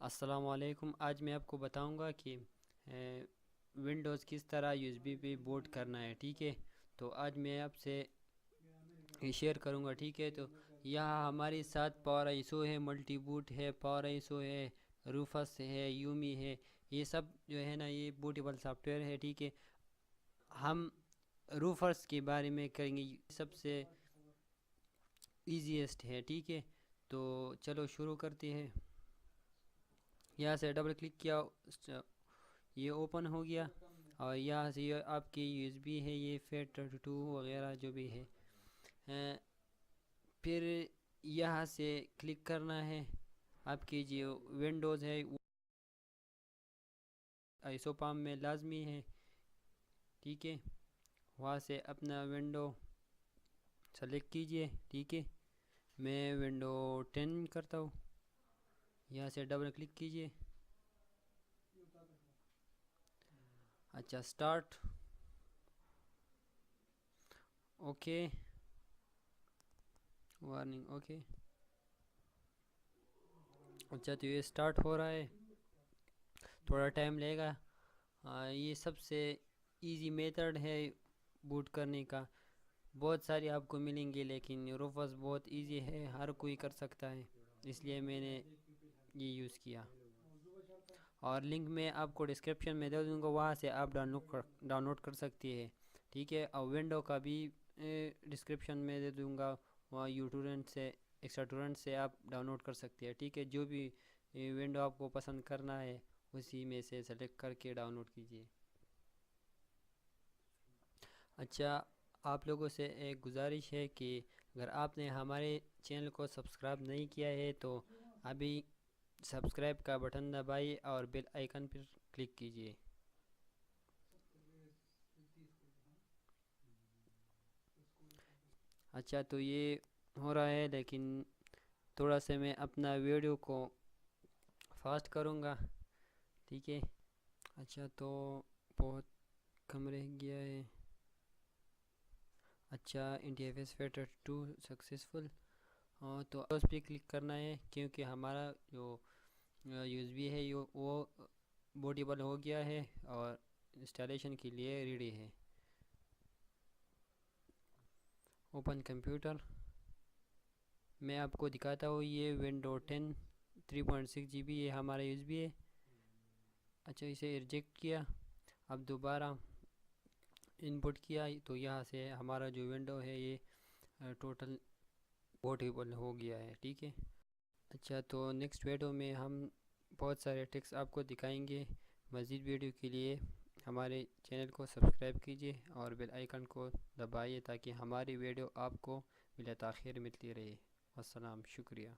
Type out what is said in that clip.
السلام علیکم۔ آج میں آپ کو بتاؤں گا کہ ونڈوز کس طرح یو ایس بی پہ بوٹ کرنا ہے، ٹھیک ہے۔ تو آج میں آپ سے شیئر کروں گا، ٹھیک ہے۔ تو یہاں ہمارے ساتھ پاور آئی ایس او ہے، ملٹی بوٹ ہے، پاور آئی ایس او ہے، روفس ہے، یومی ہے، یہ سب جو ہے نا یہ بوٹیبل سافٹ ویئر ہے، ٹھیک ہے۔ ہم روفرس کے بارے میں کریں گے، سب سے ایزیسٹ ہے، ٹھیک ہے۔ تو چلو شروع کرتے ہیں۔ یہاں سے ڈبل کلک کیا، یہ اوپن ہو گیا، اور یہاں سے یہ آپ کی یو ایس بی ہے، یہ FAT32 وغیرہ جو بھی ہے۔ پھر یہاں سے کلک کرنا ہے، آپ کی جو ونڈوز ہے آئیسو پام میں لازمی ہے، ٹھیک ہے۔ وہاں سے اپنا ونڈو سلیکٹ کیجئے، ٹھیک ہے۔ میں ونڈو 10 کرتا ہوں، یہاں سے ڈبل کلک کیجئے۔ اچھا سٹارٹ، اوکے، وارننگ، اوکے۔ اچھا تو یہ سٹارٹ ہو رہا ہے، تھوڑا ٹائم لے گا۔ یہ سب سے ایزی میتھڈ ہے بوٹ کرنے کا، بہت ساری آپ کو ملیں گے، لیکن روفس بہت ایزی ہے، ہر کوئی کر سکتا ہے، اس لیے میں نے یہ یوز کیا۔ اور لنک میں آپ کو ڈسکرپشن میں دے دوں گا، وہاں سے آپ ڈاؤن لوڈ کر سکتی ہے، ٹھیک ہے۔ اور ونڈو کا بھی ڈسکرپشن میں دے دوں گا، وہاں یوٹورنٹ سے ایکسٹرا سے آپ ڈاؤن لوڈ کر سکتے ہیں، ٹھیک ہے۔ جو بھی ونڈو آپ کو پسند کرنا ہے اسی میں سے سلیکٹ کر کے ڈاؤن لوڈ کیجیے۔ اچھا، آپ لوگوں سے ایک گزارش ہے کہ اگر آپ نے ہمارے چینل کو سبسکرائب نہیں کیا ہے تو ابھی سبسکرائب کا بٹن دبائیے اور بیل آئیکن پر کلک کیجیے۔ اچھا تو یہ ہو رہا ہے، لیکن تھوڑا سا میں اپنا ویڈیو کو فاسٹ کروں گا، ٹھیک ہے۔ اچھا تو بہت کم رہ گیا ہے۔ اچھا انٹرفیس FAT32 سکسیسفل، تو اس پہ کلک کرنا ہے، کیونکہ ہمارا جو یو ایس بی ہے وہ بوٹیبل ہو گیا ہے اور انسٹالیشن کے لیے ریڈی ہے۔ اوپن کمپیوٹر، میں آپ کو دکھاتا ہوں، یہ ونڈو 10 3.6 GB یہ ہمارا یو ایس بی ہے۔ اچھا اسے ریجیکٹ کیا، اب دوبارہ انپٹ کیا، تو یہاں سے ہمارا جو ونڈو ہے یہ ٹوٹل بوٹیبل ہو گیا ہے، ٹھیک ہے۔ اچھا تو نیکسٹ ویڈیو میں ہم بہت سارے ٹرکس آپ کو دکھائیں گے۔ مزید ویڈیو کے لیے ہمارے چینل کو سبسکرائب کیجیے اور بیل آئیکن کو دبائیے تاکہ ہماری ویڈیو آپ کو بلا تاخیر ملتی رہے۔ السلام، شکریہ۔